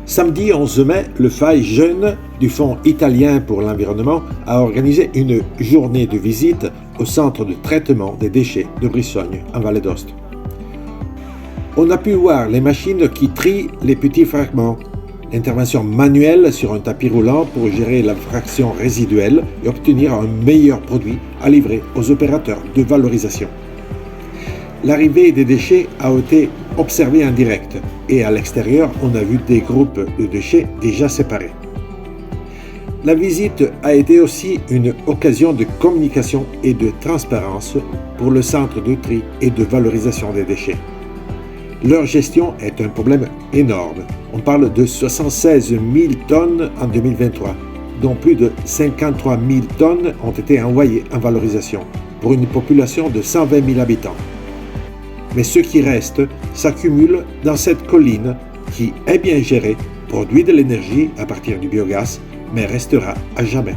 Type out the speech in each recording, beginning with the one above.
Samedi 11 mai, le FAI Jeunes du Fonds italien pour l'environnement a organisé une journée de visite au centre de traitement des déchets de Brissogne, en Vallée d'Aoste. On a pu voir les machines qui trient les petits fragments, l'intervention manuelle sur un tapis roulant pour gérer la fraction résiduelle et obtenir un meilleur produit à livrer aux opérateurs de valorisation. L'arrivée des déchets a été observée en direct et à l'extérieur, on a vu des groupes de déchets déjà séparés. La visite a été aussi une occasion de communication et de transparence pour le centre de tri et de valorisation des déchets. Leur gestion est un problème énorme. On parle de 76 000 tonnes en 2023, dont plus de 53 000 tonnes ont été envoyées en valorisation, pour une population de 120 000 habitants. Mais ce qui reste s'accumule dans cette colline qui est bien gérée, produit de l'énergie à partir du biogaz, mais restera à jamais.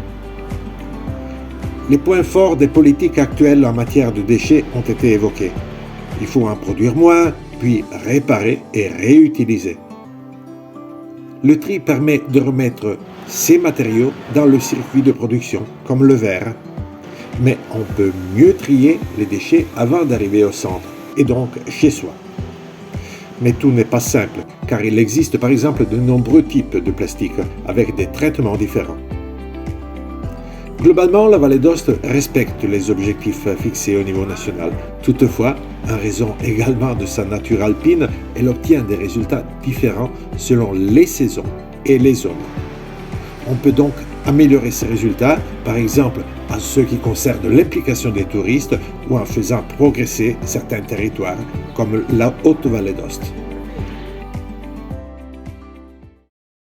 Les points forts des politiques actuelles en matière de déchets ont été évoqués. Il faut en produire moins, puis réparer et réutiliser. Le tri permet de remettre ces matériaux dans le circuit de production, comme le verre. Mais on peut mieux trier les déchets avant d'arriver au centre, et donc chez soi. Mais tout n'est pas simple, car il existe par exemple de nombreux types de plastique avec des traitements différents. Globalement, la Vallée d'Aoste respecte les objectifs fixés au niveau national. Toutefois, en raison également de sa nature alpine, elle obtient des résultats différents selon les saisons et les zones. On peut donc améliorer ces résultats, par exemple en ce qui concerne l'implication des touristes ou en faisant progresser certains territoires comme la Haute-Vallée d'Aoste.